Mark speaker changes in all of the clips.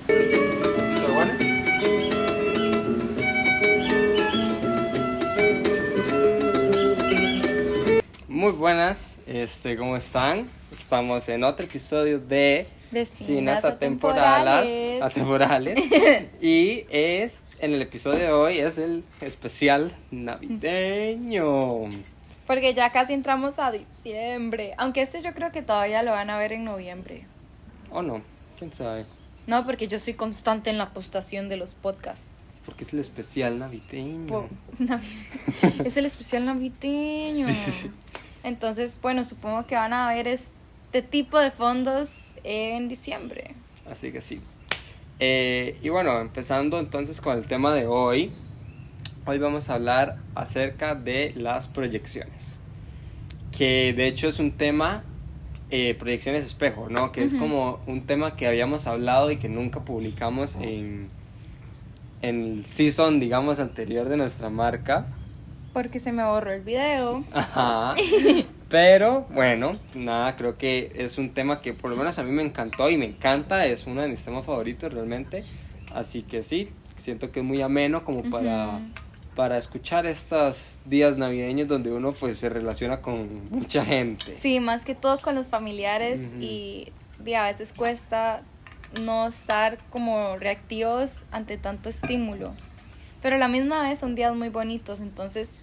Speaker 1: ¿Está bueno? Muy buenas, ¿cómo están? Estamos en otro episodio de
Speaker 2: Vecinas
Speaker 1: Atemporales.
Speaker 2: Atemporales.
Speaker 1: Y en el episodio de hoy es el especial navideño.
Speaker 2: Porque ya casi entramos a diciembre. Aunque yo creo que todavía lo van a ver en noviembre.
Speaker 1: ¿O no? ¿Quién sabe?
Speaker 2: No, porque yo soy constante en la postación de los podcasts.
Speaker 1: Porque es el especial navideño.
Speaker 2: Es el especial navideño.
Speaker 1: Sí.
Speaker 2: Entonces, bueno, supongo que van a ver este tipo de fondos en diciembre.
Speaker 1: Así que sí. Y bueno, empezando entonces con el tema de hoy. Hoy vamos a hablar acerca de las proyecciones. Que de hecho es un tema, proyecciones espejo, ¿no? Que es como un tema que habíamos hablado y que nunca publicamos en el season, digamos, anterior de nuestra marca.
Speaker 2: Porque se me borró el video.
Speaker 1: Ajá. Pero bueno, nada, creo que es un tema que por lo menos a mí me encantó y me encanta, es uno de mis temas favoritos realmente. Así que sí, siento que es muy ameno como para escuchar estos días navideños donde uno pues se relaciona con mucha gente.
Speaker 2: Sí, más que todo con los familiares y a veces cuesta no estar como reactivos ante tanto estímulo. Pero a la misma vez son días muy bonitos, entonces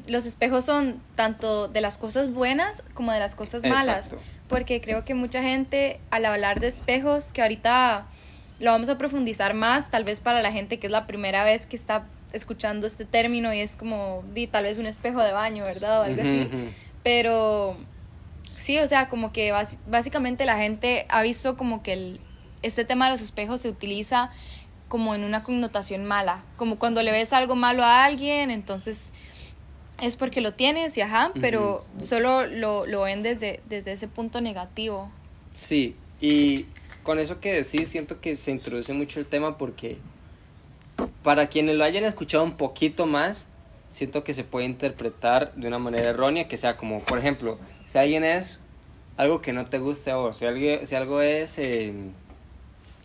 Speaker 2: los espejos son tanto de las cosas buenas como de las cosas malas.
Speaker 1: Exacto.
Speaker 2: Porque creo que mucha gente al hablar de espejos, que ahorita lo vamos a profundizar más, tal vez para la gente que es la primera vez que está escuchando este término y es como tal vez un espejo de baño, ¿verdad? O algo así. Pero sí, o sea, como que básicamente la gente ha visto como que este tema de los espejos se utiliza como en una connotación mala, como cuando le ves algo malo a alguien, entonces es porque lo tienes y pero solo lo ven desde ese punto negativo.
Speaker 1: Sí, y con eso que decís, siento que se introduce mucho el tema porque para quienes lo hayan escuchado un poquito más, siento que se puede interpretar de una manera errónea, que sea como, por ejemplo, si alguien es algo que no te guste a vos, si algo es,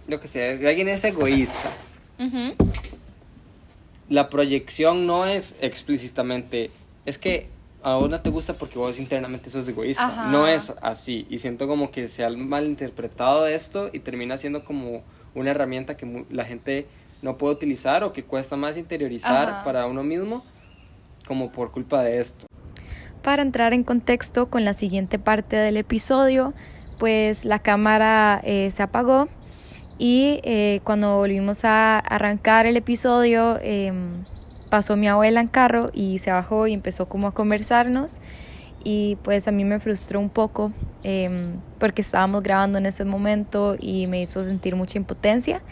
Speaker 1: lo que sea, si alguien es egoísta, la proyección no es explícitamente, es que a vos no te gusta porque vos internamente sos egoísta.
Speaker 2: Ajá.
Speaker 1: No es así, y siento como que se ha malinterpretado esto y termina siendo como una herramienta que la gente no puede utilizar o que cuesta más interiorizar para uno mismo, como por culpa de esto.
Speaker 2: Para entrar en contexto con la siguiente parte del episodio, pues la cámara se apagó y cuando volvimos a arrancar el episodio pasó mi abuela en carro y se bajó y empezó como a conversarnos y pues a mí me frustró un poco porque estábamos grabando en ese momento y me hizo sentir mucha impotencia.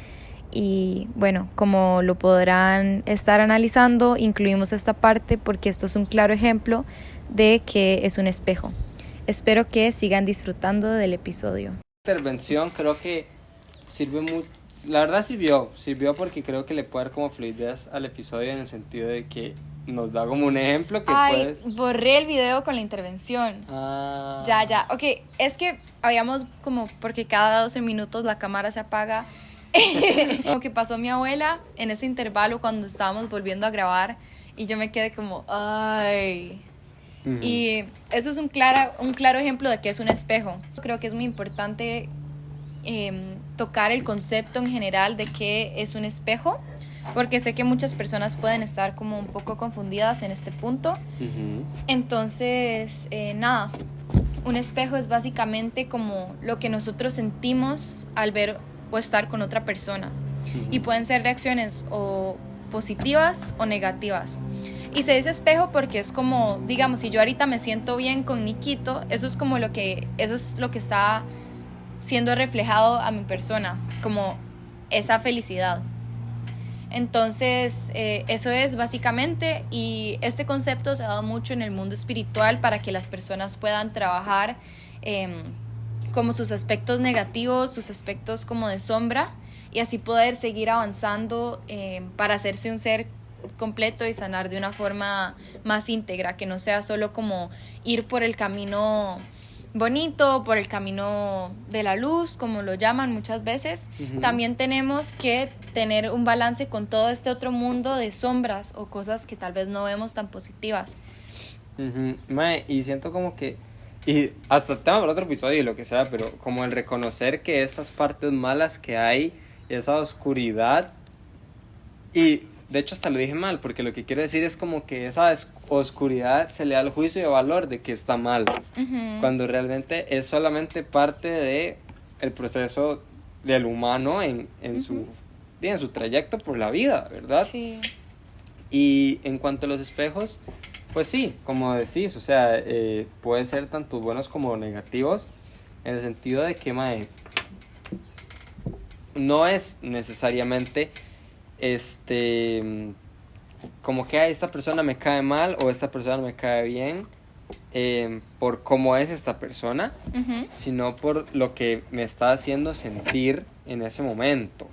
Speaker 2: Y bueno, como lo podrán estar analizando, incluimos esta parte porque esto es un claro ejemplo de que es un espejo. Espero que sigan disfrutando del episodio.
Speaker 1: La intervención creo que sirve mucho, la verdad sirvió porque creo que le puede dar como fluidez al episodio en el sentido de que nos da como un ejemplo que puedes...
Speaker 2: borré el video con la intervención. Ya, ok, es que habíamos como, porque cada 12 minutos la cámara se apaga. Como que pasó mi abuela en ese intervalo cuando estábamos volviendo a grabar y yo me quedé como, ay. Y eso es un claro ejemplo de que es un espejo. Creo que es muy importante tocar el concepto en general de qué es un espejo, porque sé que muchas personas pueden estar como un poco confundidas en este punto. Entonces, nada, un espejo es básicamente como lo que nosotros sentimos al ver o estar con otra persona. Y pueden ser reacciones o positivas o negativas. Y se dice espejo porque es como, digamos, si yo ahorita me siento bien con Nikito, eso es lo que está siendo reflejado a mi persona, como esa felicidad. Entonces, eso es básicamente, y este concepto se ha dado mucho en el mundo espiritual para que las personas puedan trabajar como sus aspectos negativos, sus aspectos como de sombra, y así poder seguir avanzando para hacerse un ser completo y sanar de una forma más íntegra, que no sea solo como ir por el camino bonito, por el camino de la luz, como lo llaman muchas veces, también tenemos que tener un balance con todo este otro mundo de sombras o cosas que tal vez no vemos tan positivas.
Speaker 1: Mae, y siento como que, y hasta tema para otro episodio y lo que sea, pero como el reconocer que estas partes malas que hay, esa oscuridad, y de hecho hasta lo dije mal, porque lo que quiero decir es como que esa oscuridad se le da el juicio de valor de que está mal, cuando realmente es solamente parte de el proceso del humano en su trayecto por la vida, ¿verdad?
Speaker 2: Sí.
Speaker 1: Y en cuanto a los espejos, pues sí, como decís, o sea, puede ser tanto buenos como negativos, en el sentido de que, mae, no es necesariamente como que esta persona me cae mal o esta persona me cae bien por cómo es esta persona, sino por lo que me está haciendo sentir en ese momento.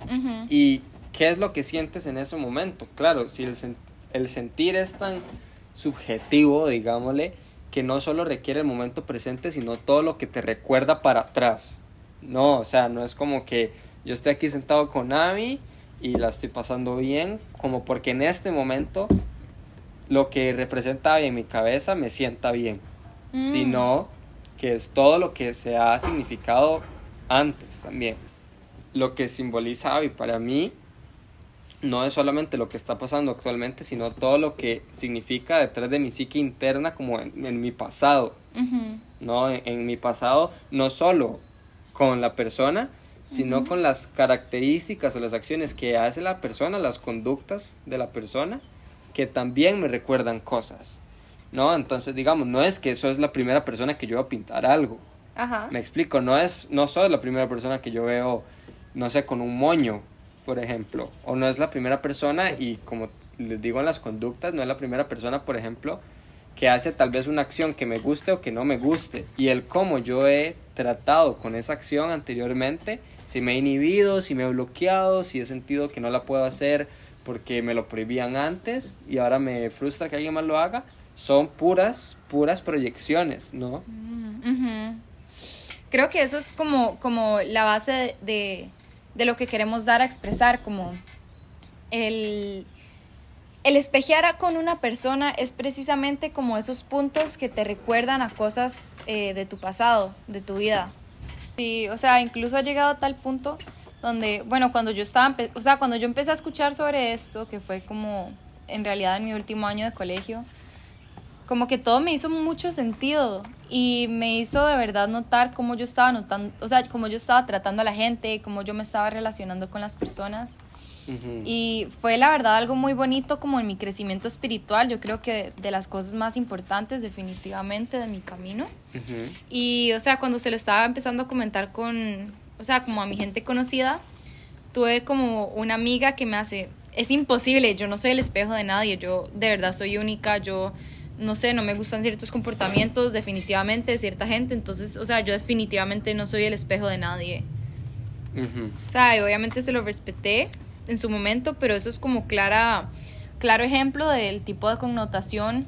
Speaker 1: Y qué es lo que sientes en ese momento. Claro, si el sentir es tan subjetivo, digámosle, que no solo requiere el momento presente, sino todo lo que te recuerda para atrás. No, o sea, no es como que yo estoy aquí sentado con Ami y la estoy pasando bien, como porque en este momento lo que representa en mi cabeza me sienta bien, sino que es todo lo que se ha significado antes también. Lo que simboliza Abby para mí no es solamente lo que está pasando actualmente, sino todo lo que significa detrás de mi psique interna, como en mi pasado. ¿No? En mi pasado, no solo con la persona, sino con las características o las acciones que hace la persona, las conductas de la persona, que también me recuerdan cosas, ¿no? Entonces, digamos, no es que eso es la primera persona que yo veo pintar algo. Me explico, no soy la primera persona que yo veo, no sé, con un moño, por ejemplo, o no es la primera persona, y como les digo en las conductas, no es la primera persona, por ejemplo, que hace tal vez una acción que me guste o que no me guste, y el cómo yo he tratado con esa acción anteriormente, si me he inhibido, si me he bloqueado, si he sentido que no la puedo hacer porque me lo prohibían antes y ahora me frustra que alguien más lo haga, son puras proyecciones, ¿no?
Speaker 2: Creo que eso es como la base de lo que queremos dar a expresar, como el espejear con una persona es precisamente como esos puntos que te recuerdan a cosas de tu pasado, de tu vida. Sí, o sea, incluso ha llegado a tal punto donde, bueno, cuando yo empecé a escuchar sobre esto, que fue como en realidad en mi último año de colegio, como que todo me hizo mucho sentido y me hizo de verdad notar cómo yo estaba notando, o sea, cómo yo estaba tratando a la gente, cómo yo me estaba relacionando con las personas. Y fue la verdad algo muy bonito como en mi crecimiento espiritual. Yo creo que de las cosas más importantes definitivamente de mi camino. Y o sea, cuando se lo estaba empezando a comentar como a mi gente conocida, tuve como una amiga que me hace, es imposible, yo no soy el espejo de nadie, yo de verdad soy única, yo no sé, no me gustan ciertos comportamientos definitivamente de cierta gente, entonces, o sea, yo definitivamente no soy el espejo de nadie. O sea, y obviamente se lo respeté en su momento, pero eso es como claro ejemplo del tipo de connotación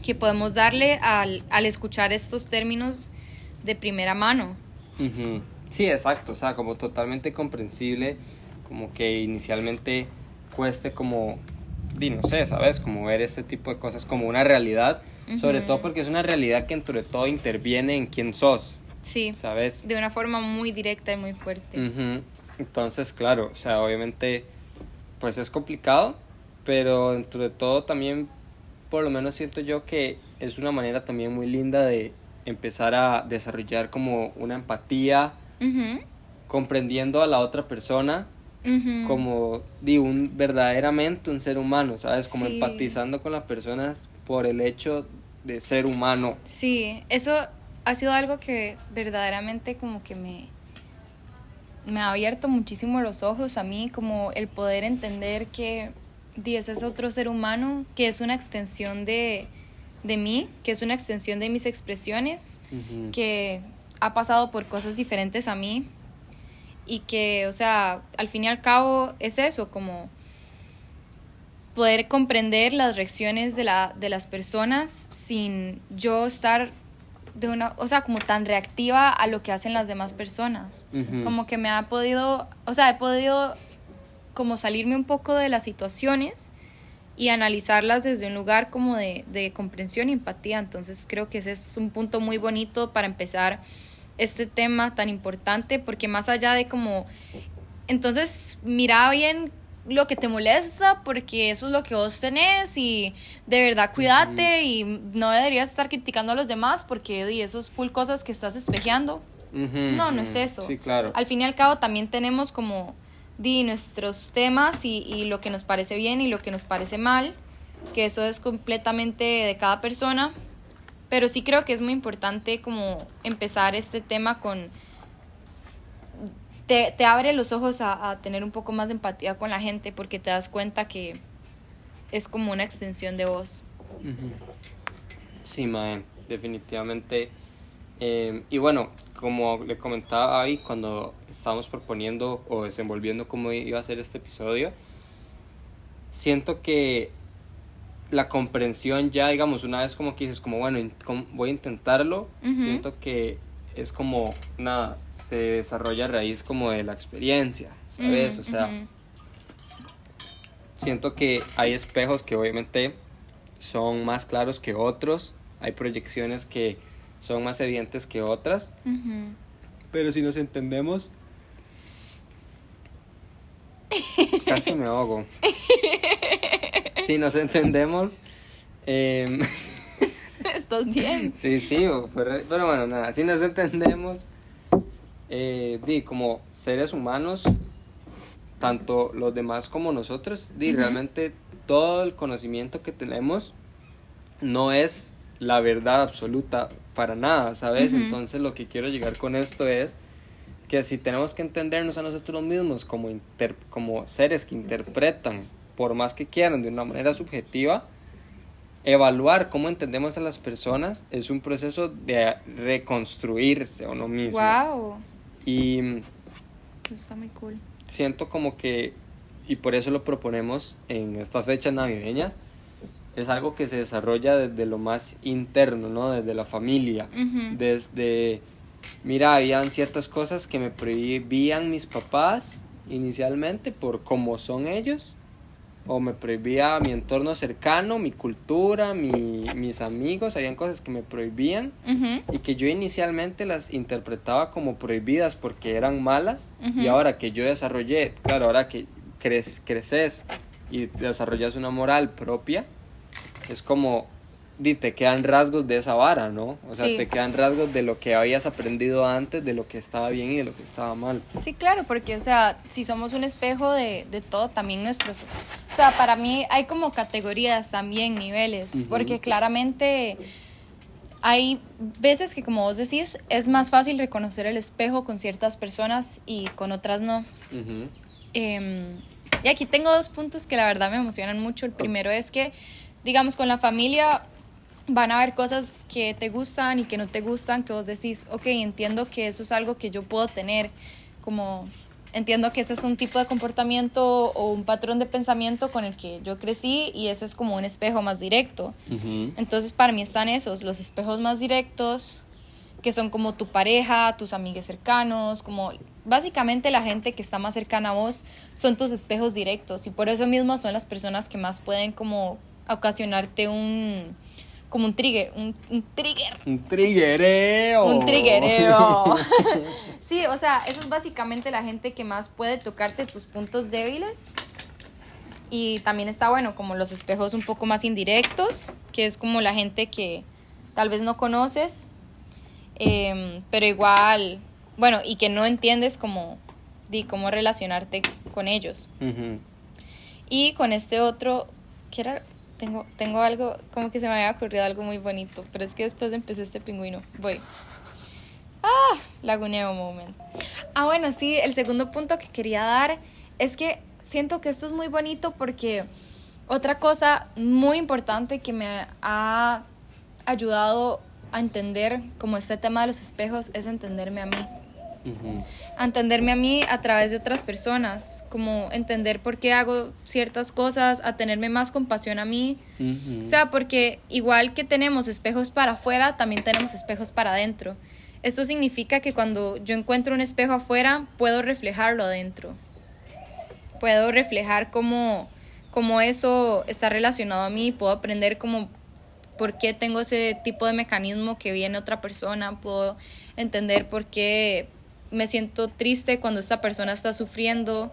Speaker 2: que podemos darle al escuchar estos términos de primera mano.
Speaker 1: Sí, exacto, o sea, como totalmente comprensible, como que inicialmente cueste como, no sé, ¿sabes? Como ver este tipo de cosas como una realidad, sobre todo porque es una realidad que entre todo interviene en quién sos.
Speaker 2: Sí,
Speaker 1: ¿sabes?
Speaker 2: De una forma muy directa y muy fuerte.
Speaker 1: Entonces, claro, o sea, obviamente, pues es complicado, pero dentro de todo también, por lo menos siento yo que es una manera también muy linda de empezar a desarrollar como una empatía, comprendiendo a la otra persona como verdaderamente un ser humano, ¿sabes? Como empatizando con las personas por el hecho de ser humano.
Speaker 2: Sí, eso ha sido algo que verdaderamente como que me ha abierto muchísimo los ojos a mí, como el poder entender que ese es otro ser humano, que es una extensión de mí, que es una extensión de mis expresiones, que ha pasado por cosas diferentes a mí y que, o sea, al fin y al cabo es eso, como poder comprender las reacciones de las personas sin yo estar o sea, como tan reactiva a lo que hacen las demás personas.
Speaker 1: Ujú.
Speaker 2: Como que he podido como salirme un poco de las situaciones y analizarlas desde un lugar como de comprensión y empatía. Entonces creo que ese es un punto muy bonito para empezar este tema tan importante, porque más allá de como, entonces mira bien lo que te molesta, porque eso es lo que vos tenés, y de verdad cuídate, y no deberías estar criticando a los demás porque eso es full cosas que estás espejeando. No es eso.
Speaker 1: Sí, claro.
Speaker 2: Al fin y al cabo también tenemos como nuestros temas y lo que nos parece bien y lo que nos parece mal, que eso es completamente de cada persona, pero sí creo que es muy importante como empezar este tema con... Te abre los ojos a tener un poco más de empatía con la gente, porque te das cuenta que es como una extensión de vos.
Speaker 1: Ujú. Sí, mae, definitivamente. Y bueno, como le comentaba a Abby cuando estábamos proponiendo o desenvolviendo cómo iba a ser este episodio, siento que la comprensión ya, digamos, una vez como que dices, como bueno, voy a intentarlo, siento que es como, nada, se desarrolla a raíz como de la experiencia, ¿sabes? O sea, siento que hay espejos que obviamente son más claros que otros, hay proyecciones que son más evidentes que otras, pero si nos entendemos, casi me ahogo. Si nos entendemos,
Speaker 2: ¿Estás bien?
Speaker 1: sí, pero bueno, nada, si nos entendemos, como seres humanos, tanto los demás como nosotros, realmente todo el conocimiento que tenemos no es la verdad absoluta para nada, ¿sabes? Entonces lo que quiero llegar con esto es que si tenemos que entendernos a nosotros mismos como seres que interpretan, por más que quieran, de una manera subjetiva, evaluar cómo entendemos a las personas es un proceso de reconstruirse a uno mismo.
Speaker 2: Wow.
Speaker 1: Y
Speaker 2: Eso está muy cool.
Speaker 1: siento como que, y por eso lo proponemos en estas fechas navideñas, es algo que se desarrolla desde lo más interno, ¿no? Desde la familia, desde, mira, habían ciertas cosas que me prohibían mis papás inicialmente por cómo son ellos, o me prohibía mi entorno cercano, mi cultura, mis amigos, habían cosas que me prohibían y que yo inicialmente las interpretaba como prohibidas porque eran malas, y ahora que yo desarrollé, claro, ahora que creces y desarrollas una moral propia, es como, te quedan rasgos de esa vara, ¿no? O sea,
Speaker 2: Sí.
Speaker 1: te quedan rasgos de lo que habías aprendido antes, de lo que estaba bien y de lo que estaba mal.
Speaker 2: Sí, claro, porque, o sea, si somos un espejo de todo, también nuestros... O sea, para mí hay como categorías también, niveles, porque claramente hay veces que, como vos decís, es más fácil reconocer el espejo con ciertas personas y con otras no. Y aquí tengo 2 puntos que la verdad me emocionan mucho. El primero es que, digamos, con la familia van a haber cosas que te gustan y que no te gustan, que vos decís, ok, entiendo que eso es algo que yo puedo tener, como entiendo que ese es un tipo de comportamiento o un patrón de pensamiento con el que yo crecí, y ese es como un espejo más directo. Entonces para mí están los espejos más directos, que son como tu pareja, tus amigos cercanos, como básicamente la gente que está más cercana a vos son tus espejos directos, y por eso mismo son las personas que más pueden como ocasionarte un trigger. Un triggereo. Un triggereo. Sí, o sea, eso es básicamente la gente que más puede tocarte tus puntos débiles. Y también está, bueno, como los espejos un poco más indirectos, que es como la gente que tal vez no conoces, pero igual, bueno, y que no entiendes cómo relacionarte con ellos. Y con este otro, ¿qué era? Tengo algo, como que se me había ocurrido algo muy bonito, pero es que después empecé este pingüino. Laguneo moment. Bueno, sí, el segundo punto que quería dar es que siento que esto es muy bonito porque otra cosa muy importante que me ha ayudado a entender como este tema de los espejos es entenderme a mí.
Speaker 1: Ujú.
Speaker 2: A entenderme a mí a través de otras personas, como entender por qué hago ciertas cosas, a tenerme más compasión a mí. O sea, porque igual que tenemos espejos para afuera, también tenemos espejos para adentro. Esto significa que cuando yo encuentro un espejo afuera, puedo reflejarlo adentro. Puedo reflejar cómo eso está relacionado a mí, puedo aprender cómo por qué tengo ese tipo de mecanismo que viene otra persona, puedo entender por qué me siento triste cuando esta persona está sufriendo,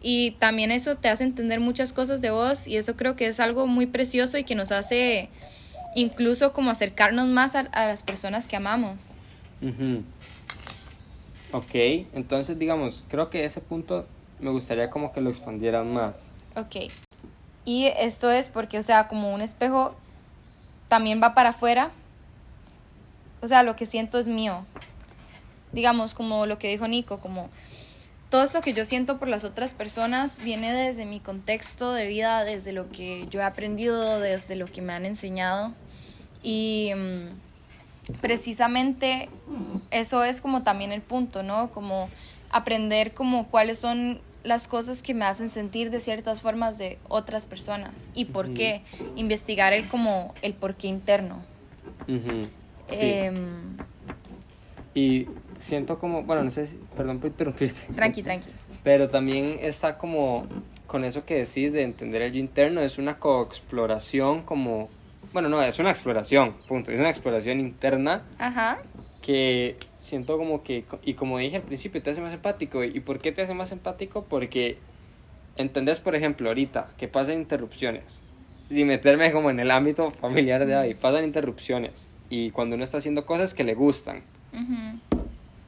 Speaker 2: y también eso te hace entender muchas cosas de vos, y eso creo que es algo muy precioso y que nos hace incluso como acercarnos más a las personas que amamos.
Speaker 1: Ujú. Ok, entonces digamos, creo que ese punto me gustaría como que lo expandieran más.
Speaker 2: Ok, y esto es porque, o sea, como un espejo también va para afuera, o sea, lo que siento es mío. Digamos, como lo que dijo Nico, como todo esto que yo siento por las otras personas viene desde mi contexto de vida, desde lo que yo he aprendido, desde lo que me han enseñado. Y precisamente eso es como también el punto, ¿no? Como aprender como cuáles son las cosas que me hacen sentir de ciertas formas de otras personas y por qué. Investigar como el porqué interno.
Speaker 1: Ujú. Sí.
Speaker 2: Eh,
Speaker 1: Y siento como, bueno, no sé si, perdón por interrumpirte.
Speaker 2: tranqui.
Speaker 1: Pero también está como, con eso que decís de entender el yo interno, es una coexploración como, bueno, no, es una exploración, punto, es una exploración interna
Speaker 2: Ajá.
Speaker 1: que siento como que, y como dije al principio, te hace más empático. ¿Y por qué te hace más empático? Porque entendés, por ejemplo, ahorita que pasan interrupciones, sin meterme como en el ámbito familiar de ahí, pasan interrupciones, y cuando uno está haciendo cosas que le gustan,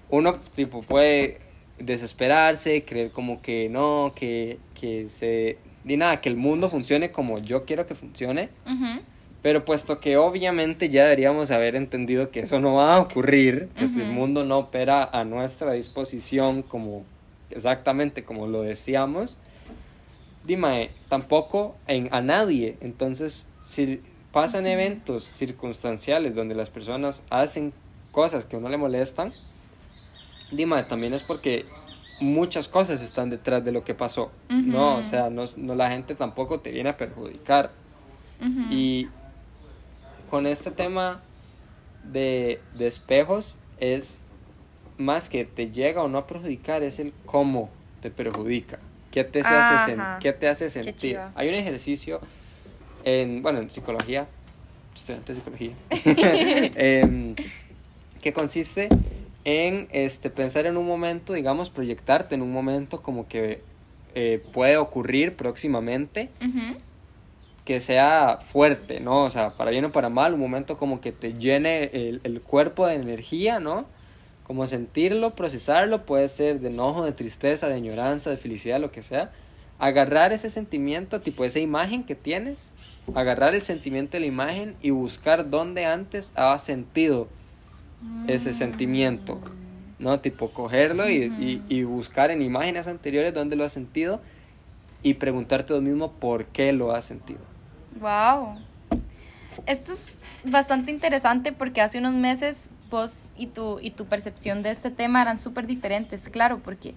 Speaker 1: uno tipo puede desesperarse, creer como que no, que que el mundo funcione como yo quiero que funcione, pero puesto que obviamente ya deberíamos haber entendido que eso no va a ocurrir, que el mundo no opera a nuestra disposición como exactamente como lo deseamos, dime, tampoco a nadie. Entonces, si pasan eventos circunstanciales donde las personas hacen cosas que a uno le molestan, dime, también es porque muchas cosas están detrás de lo que pasó, ¿no? O sea, no, la gente tampoco te viene a perjudicar. Y con este tema de espejos es más que te llega o no a perjudicar, es el cómo te perjudica, qué te hace, qué te hace sentir. Hay un ejercicio en psicología, estudiante de psicología, que consiste en pensar en un momento, digamos, proyectarte en un momento como que puede ocurrir próximamente, que sea fuerte, ¿no? O sea, para bien o para mal, un momento como que te llene el cuerpo de energía, ¿no? Como sentirlo, procesarlo, puede ser de enojo, de tristeza, de añoranza, de felicidad, lo que sea. Agarrar ese sentimiento, tipo esa imagen que tienes, agarrar el sentimiento de la imagen y buscar dónde antes has sentido ese sentimiento, ¿no? Tipo cogerlo y buscar en imágenes anteriores dónde lo has sentido y preguntarte tú mismo por qué lo has sentido.
Speaker 2: Wow. Esto es bastante interesante porque hace unos meses vos y tu percepción de este tema eran súper diferentes, claro, porque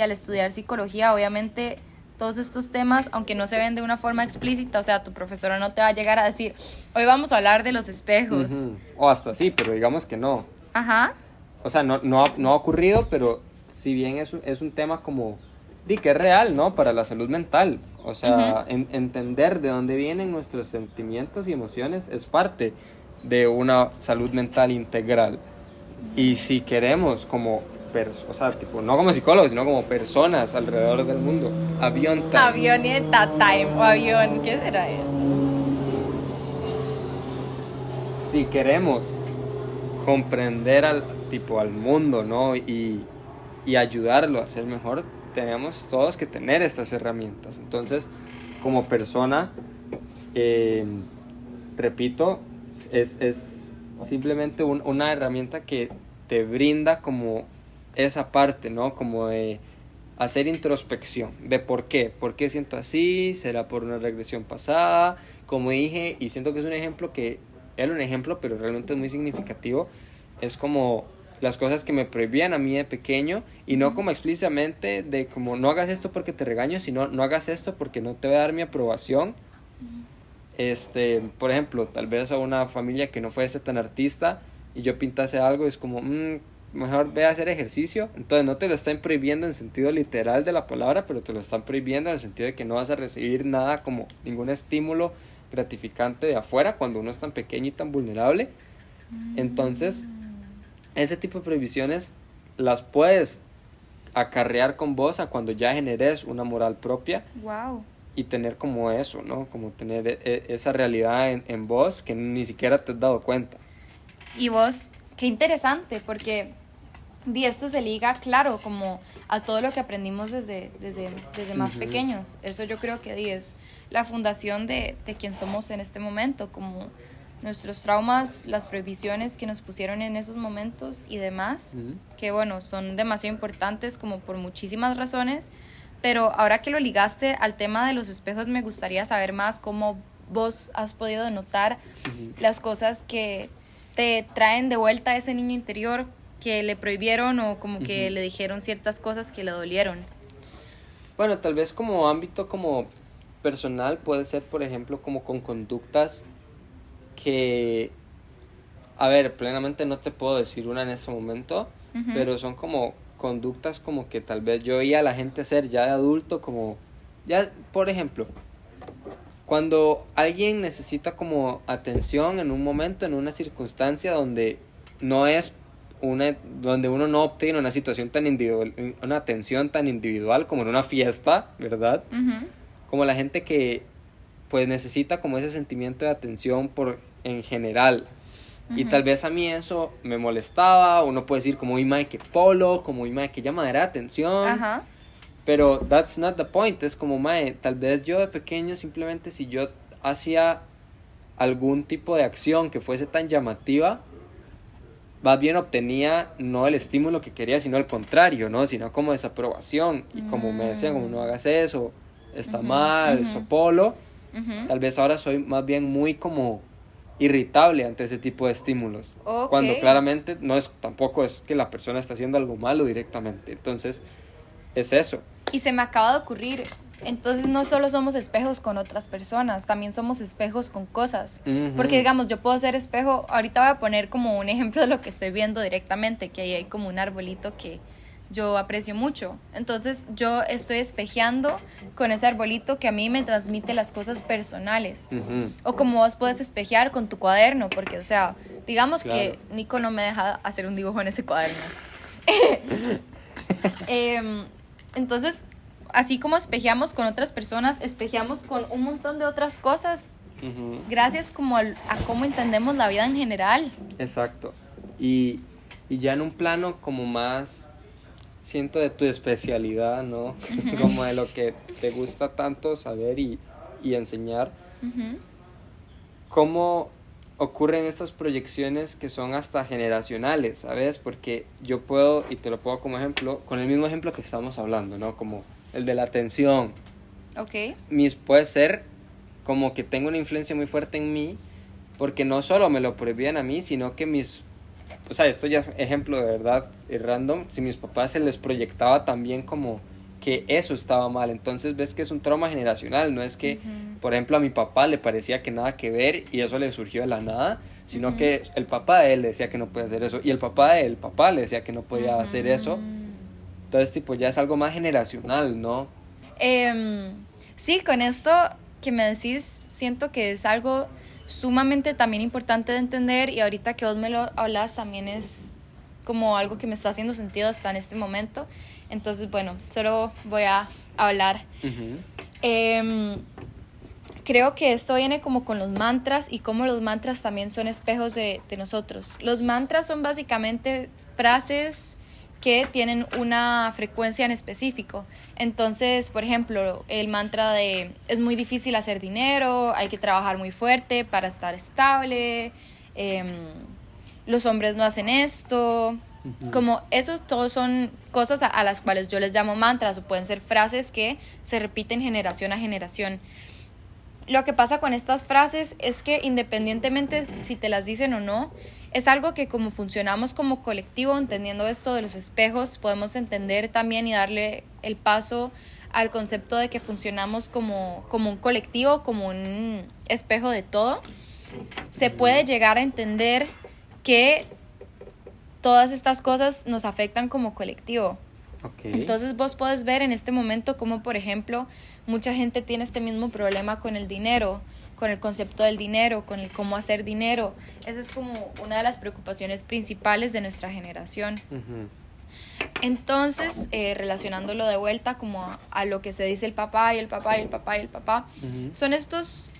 Speaker 2: al estudiar psicología, obviamente todos estos temas, aunque no se ven de una forma explícita, o sea, tu profesora no te va a llegar a decir, hoy vamos a hablar de los espejos.
Speaker 1: O hasta sí, pero digamos que no.
Speaker 2: Ajá.
Speaker 1: O sea, no ha ocurrido, pero si bien es un tema como, que es real, ¿no? Para la salud mental. O sea, entender de dónde vienen nuestros sentimientos y emociones es parte de una salud mental integral. Y si queremos como o sea, tipo, no como psicólogos, sino como personas alrededor del mundo.
Speaker 2: Avioneta time o avión, ¿qué será eso?
Speaker 1: Si queremos comprender al mundo, ¿no? Y ayudarlo a ser mejor, tenemos todos que tener estas herramientas. Entonces, como persona, repito, es simplemente una herramienta que te brinda como esa parte, ¿no? Como de hacer introspección de por qué siento así, será por una regresión pasada, como dije, y siento que es un ejemplo que era un ejemplo, pero realmente es muy significativo. Es como las cosas que me prohibían a mí de pequeño, y no como explícitamente de como no hagas esto porque te regaño, sino no hagas esto porque no te voy a dar mi aprobación. Por ejemplo, tal vez a una familia que no fuese tan artista y yo pintase algo, es como, mejor ve a hacer ejercicio. Entonces no te lo están prohibiendo en sentido literal de la palabra, pero te lo están prohibiendo en el sentido de que no vas a recibir nada, como ningún estímulo gratificante de afuera cuando uno es tan pequeño y tan vulnerable. Entonces ese tipo de prohibiciones las puedes acarrear con vos a cuando ya generes una moral propia.
Speaker 2: Wow.
Speaker 1: Y tener como eso, ¿no? Como tener esa realidad en vos que ni siquiera te has dado cuenta.
Speaker 2: Y vos, qué interesante, porque esto se liga, claro, como a todo lo que aprendimos desde más pequeños. Eso yo creo que es la fundación de quien somos en este momento, como nuestros traumas, las prohibiciones que nos pusieron en esos momentos y demás, que bueno, son demasiado importantes como por muchísimas razones. Pero ahora que lo ligaste al tema de los espejos, me gustaría saber más cómo vos has podido notar las cosas que te traen de vuelta a ese niño interior que le prohibieron o como que le dijeron ciertas cosas que le dolieron.
Speaker 1: Bueno, tal vez como ámbito como personal puede ser, por ejemplo, como con conductas que, a ver, plenamente no te puedo decir una en este momento, pero son como conductas como que tal vez yo veía a la gente hacer ya de adulto, como ya, por ejemplo, cuando alguien necesita como atención en un momento, en una circunstancia donde no es donde uno no obtiene una situación tan individual, una atención tan individual como en una fiesta, ¿verdad? Como la gente que pues necesita como ese sentimiento de atención en general. Y tal vez a mí eso me molestaba. Uno puede decir como, uy, mae, que polo, como, uy, mae, que llamadera de atención. Pero that's not the point. Es como, mae, tal vez yo de pequeño simplemente si yo hacía algún tipo de acción que fuese tan llamativa, más bien obtenía no el estímulo que quería, sino el contrario, ¿no? Sino como desaprobación. Y como me decían, como no hagas eso, está mal, eso polo. Tal vez ahora soy más bien muy como irritable ante ese tipo de estímulos, cuando claramente tampoco es que la persona está haciendo algo malo directamente. Entonces es eso.
Speaker 2: Y se me acaba de ocurrir, entonces no solo somos espejos con otras personas, también somos espejos con cosas, porque digamos, yo puedo ser espejo. Ahorita voy a poner como un ejemplo de lo que estoy viendo directamente, que ahí hay como un arbolito que yo aprecio mucho. Entonces yo estoy espejeando con ese arbolito que a mí me transmite las cosas personales. O como vos puedes espejear con tu cuaderno, porque, o sea, digamos que Nico no me deja hacer un dibujo en ese cuaderno. Entonces, así como espejeamos con otras personas, espejeamos con un montón de otras cosas, gracias como a cómo entendemos la vida en general.
Speaker 1: Exacto. Y ya en un plano como más, siento, de tu especialidad, ¿no? Como de lo que te gusta tanto saber y enseñar. ¿Cómo ocurren estas proyecciones que son hasta generacionales, ¿sabes? Porque yo puedo, y te lo pongo como ejemplo, con el mismo ejemplo que estamos hablando, ¿no? Como el de la atención. Puede ser como que tengo una influencia muy fuerte en mí, porque no solo me lo prohibían a mí, sino que o sea, esto ya es ejemplo de verdad random, si mis papás se les proyectaba también como que eso estaba mal. Entonces ves que es un trauma generacional, no es que, por ejemplo, a mi papá le parecía que nada que ver y eso le surgió de la nada, sino que el papá de él le decía que no podía hacer eso y el papá del papá le decía que no podía hacer eso. Entonces, tipo, ya es algo más generacional, ¿no?
Speaker 2: Sí, con esto que me decís, siento que es algo sumamente también importante de entender, y ahorita que vos me lo hablas también es como algo que me está haciendo sentido hasta en este momento. Entonces, bueno, solo voy a hablar. Creo que esto viene como con los mantras y cómo los mantras también son espejos de nosotros. Los mantras son básicamente frases que tienen una frecuencia en específico. Entonces, por ejemplo, el mantra de es muy difícil hacer dinero, hay que trabajar muy fuerte para estar estable, los hombres no hacen esto. Como esos todos son cosas a las cuales yo les llamo mantras, o pueden ser frases que se repiten generación a generación. Lo que pasa con estas frases es que independientemente si te las dicen o no, es algo que como funcionamos como colectivo, entendiendo esto de los espejos, podemos entender también y darle el paso al concepto de que funcionamos como un colectivo, como un espejo de todo. Se puede llegar a entender que todas estas cosas nos afectan como colectivo.
Speaker 1: Okay.
Speaker 2: Entonces vos podés ver en este momento como, por ejemplo, mucha gente tiene este mismo problema con el dinero, con el concepto del dinero, con el cómo hacer dinero. Esa es como una de las preocupaciones principales de nuestra generación.
Speaker 1: Uh-huh.
Speaker 2: Entonces, relacionándolo de vuelta como a lo que se dice el papá y el papá y el papá y el papá,
Speaker 1: Uh-huh.
Speaker 2: son estos,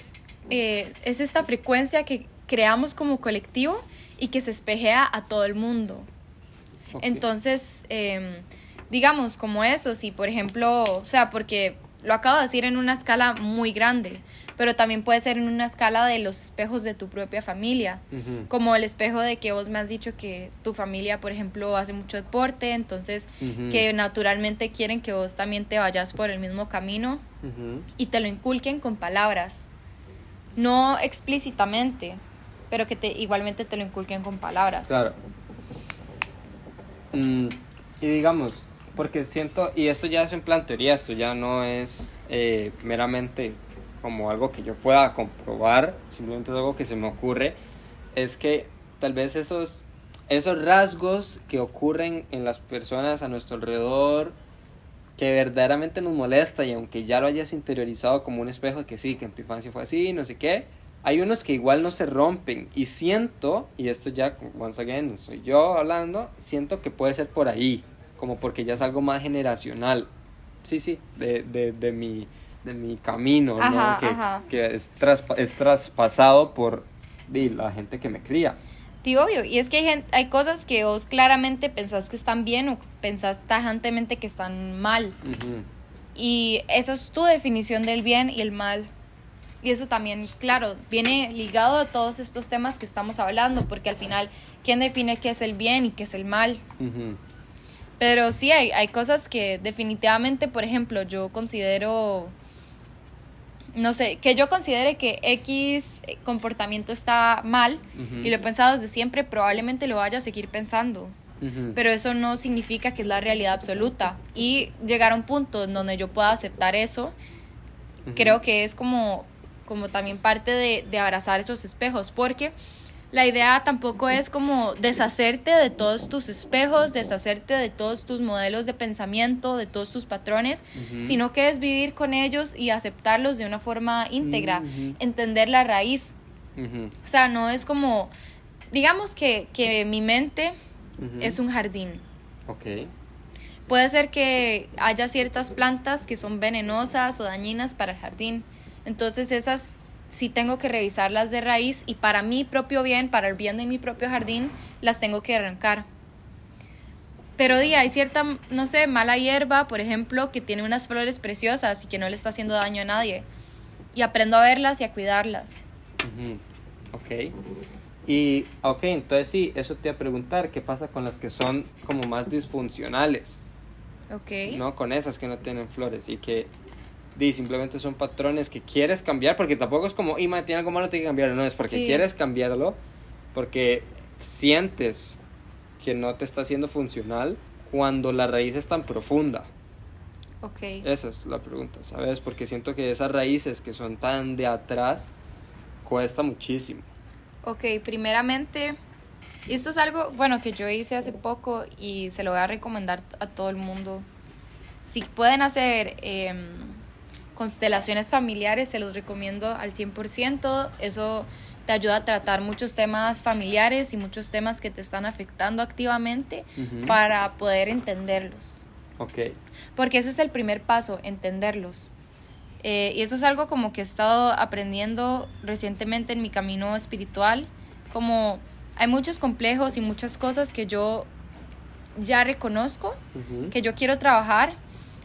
Speaker 2: es esta frecuencia que creamos como colectivo y que se espejea a todo el mundo.
Speaker 1: Okay.
Speaker 2: Entonces, digamos como eso, si por ejemplo, o sea, porque lo acabo de decir en una escala muy grande, pero también puede ser en una escala de los espejos de tu propia familia,
Speaker 1: Uh-huh.
Speaker 2: como el espejo de que vos me has dicho que tu familia, por ejemplo, hace mucho deporte, entonces
Speaker 1: Uh-huh.
Speaker 2: que naturalmente quieren que vos también te vayas por el mismo camino
Speaker 1: Uh-huh.
Speaker 2: y te lo inculquen con palabras, no explícitamente, pero que igualmente te lo inculquen con palabras.
Speaker 1: Claro. Y digamos, porque siento, y esto ya es en plan teoría, esto ya no es meramente como algo que yo pueda comprobar, simplemente es algo que se me ocurre, es que tal vez esos rasgos que ocurren en las personas a nuestro alrededor, que verdaderamente nos molesta, y aunque ya lo hayas interiorizado como un espejo de que sí, que en tu infancia fue así, no sé qué, hay unos que igual no se rompen, y siento, y esto ya, once again, soy yo hablando, siento que puede ser por ahí, como porque ya es algo más generacional, sí, de mi camino,
Speaker 2: Ajá,
Speaker 1: ¿no?
Speaker 2: ajá.
Speaker 1: Que es traspasado por la gente que me cría.
Speaker 2: Sí, obvio, y es que hay cosas que vos claramente pensás que están bien o pensás tajantemente que están mal,
Speaker 1: Uh-huh.
Speaker 2: y eso es tu definición del bien y el mal. Y eso también, claro, viene ligado a todos estos temas que estamos hablando, porque al final, ¿quién define qué es el bien y qué es el mal?
Speaker 1: Uh-huh.
Speaker 2: Pero sí, hay cosas que definitivamente, por ejemplo, yo considero, no sé, que yo considere que X comportamiento está mal,
Speaker 1: Uh-huh.
Speaker 2: y lo he pensado desde siempre, probablemente lo vaya a seguir pensando.
Speaker 1: Uh-huh.
Speaker 2: Pero eso no significa que es la realidad absoluta. Y llegar a un punto en donde yo pueda aceptar eso,
Speaker 1: Uh-huh.
Speaker 2: creo que es como también parte de abrazar esos espejos, porque la idea tampoco es como deshacerte de todos tus espejos, deshacerte de todos tus modelos de pensamiento, de todos tus patrones,
Speaker 1: Uh-huh.
Speaker 2: sino que es vivir con ellos y aceptarlos de una forma íntegra,
Speaker 1: Uh-huh.
Speaker 2: entender la raíz.
Speaker 1: Uh-huh.
Speaker 2: O sea, no es como, digamos que mi mente
Speaker 1: Uh-huh.
Speaker 2: es un jardín.
Speaker 1: Ok.
Speaker 2: Puede ser que haya ciertas plantas que son venenosas o dañinas para el jardín. Entonces esas sí tengo que revisarlas de raíz, y para mi propio bien, para el bien de mi propio jardín, las tengo que arrancar. Pero hay cierta, no sé, mala hierba, por ejemplo, que tiene unas flores preciosas y que no le está haciendo daño a nadie. Y aprendo a verlas y a cuidarlas.
Speaker 1: Uh-huh. Ok. Y, ok, entonces sí, eso te iba a preguntar, ¿qué pasa con las que son como más disfuncionales?
Speaker 2: Ok.
Speaker 1: No, con esas que no tienen flores y que simplemente son patrones que quieres cambiar, porque tampoco es como, y tiene algo malo, tengo que cambiarlo, no, es porque
Speaker 2: Sí.
Speaker 1: quieres cambiarlo, porque sientes que no te está haciendo funcional cuando la raíz es tan profunda.
Speaker 2: Ok.
Speaker 1: Esa es la pregunta, ¿sabes? Porque siento que esas raíces que son tan de atrás cuesta muchísimo.
Speaker 2: Ok, primeramente, y esto es algo, bueno, que yo hice hace poco y se lo voy a recomendar a todo el mundo. Si pueden hacer constelaciones familiares, se los recomiendo al 100%. Eso te ayuda a tratar muchos temas familiares y muchos temas que te están afectando activamente,
Speaker 1: Uh-huh.
Speaker 2: para poder entenderlos.
Speaker 1: Ok.
Speaker 2: Porque ese es el primer paso, entenderlos. Y eso es algo como que he estado aprendiendo recientemente en mi camino espiritual. Como hay muchos complejos y muchas cosas que yo ya reconozco,
Speaker 1: Uh-huh.
Speaker 2: que yo quiero trabajar.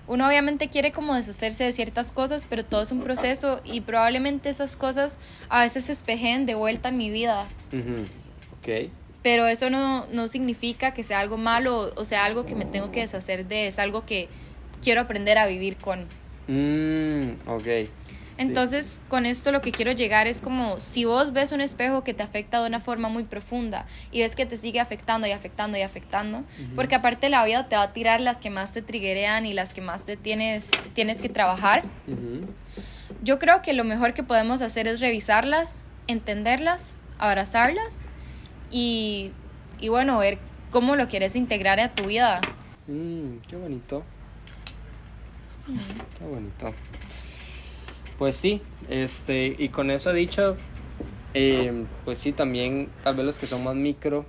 Speaker 2: Uno obviamente quiere como deshacerse de ciertas cosas, pero todo es un proceso, y probablemente esas cosas a veces se espejen de vuelta en mi vida.
Speaker 1: Uh-huh. Ok.
Speaker 2: Pero eso no significa que sea algo malo o sea algo que me tengo que deshacer de. Es algo que quiero aprender a vivir con.
Speaker 1: Ok.
Speaker 2: Entonces, con esto lo que quiero llegar es como si vos ves un espejo que te afecta de una forma muy profunda y ves que te sigue afectando y afectando y afectando, porque aparte la vida te va a tirar las que más te triggerean y las que más te tienes que trabajar. Yo creo que lo mejor que podemos hacer es revisarlas, entenderlas, abrazarlas y bueno, ver cómo lo quieres integrar a tu vida.
Speaker 1: Qué bonito. Qué bonito. Pues sí, y con eso dicho, pues sí, también tal vez los que son más micro,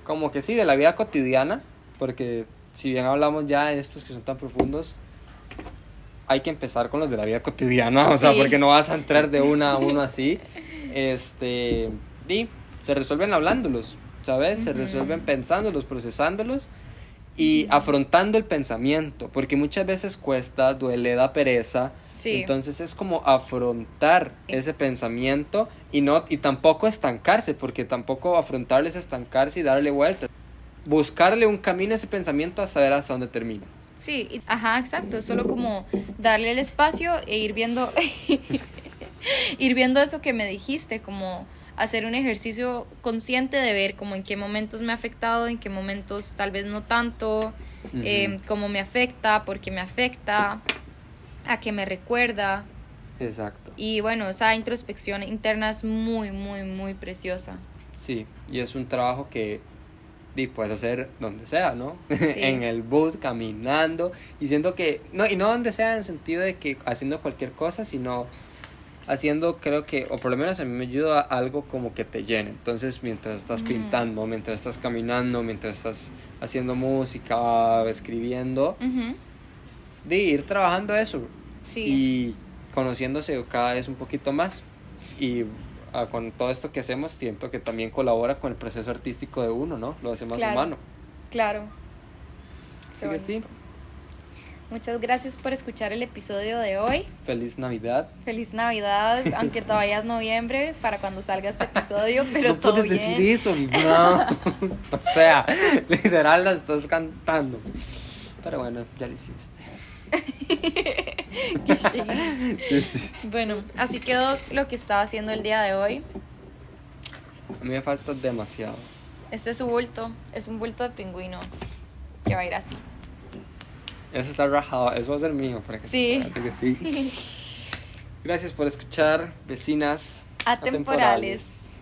Speaker 1: como que sí, de la vida cotidiana, porque si bien hablamos ya de estos que son tan profundos, hay que empezar con los de la vida cotidiana, o sea, porque no vas a entrar de una a uno así, y se resuelven hablándolos, ¿sabes? Se resuelven pensándolos, procesándolos y afrontando el pensamiento, porque muchas veces cuesta, duele, da pereza. Entonces es como afrontar ese pensamiento y tampoco estancarse, porque tampoco afrontarlo es estancarse y darle vueltas. Buscarle un camino a ese pensamiento hasta ver hasta dónde termina.
Speaker 2: Sí, ajá, exacto, solo como darle el espacio e ir viendo ir viendo eso que me dijiste, como hacer un ejercicio consciente de ver como en qué momentos me ha afectado, en qué momentos tal vez no tanto, cómo me afecta, por qué me afecta, a qué me recuerda.
Speaker 1: Exacto.
Speaker 2: Y bueno, esa introspección interna es muy, muy, muy preciosa.
Speaker 1: Sí, y es un trabajo que puedes hacer donde sea, ¿no?
Speaker 2: Sí.
Speaker 1: En el bus, caminando, y siento que, no donde sea en el sentido de que haciendo cualquier cosa, sino haciendo, creo que, o por lo menos a mí me ayuda algo como que te llene. Entonces, mientras estás pintando, mientras estás caminando, mientras estás haciendo música, escribiendo, de ir trabajando eso.
Speaker 2: Sí.
Speaker 1: Y conociéndose cada vez un poquito más. Y con todo esto que hacemos, siento que también colabora con el proceso artístico de uno, ¿no? Lo hace más humano.
Speaker 2: Claro.
Speaker 1: Así que sí.
Speaker 2: Muchas gracias por escuchar el episodio de hoy.
Speaker 1: Feliz Navidad.
Speaker 2: Feliz Navidad, aunque todavía es noviembre para cuando salga este episodio, pero
Speaker 1: no
Speaker 2: todo
Speaker 1: puedes
Speaker 2: bien.
Speaker 1: decir eso, no. O sea, literal la estás cantando. Pero bueno, ya lo hiciste.
Speaker 2: Sí. Bueno, así quedó lo que estaba haciendo el día de hoy.
Speaker 1: A mí me falta demasiado.
Speaker 2: Este es su bulto, es un bulto de pingüino que va a ir así.
Speaker 1: Eso está rajado, eso va a ser mío para que
Speaker 2: sí.
Speaker 1: Así que sí. Gracias por escuchar, vecinas
Speaker 2: atemporales.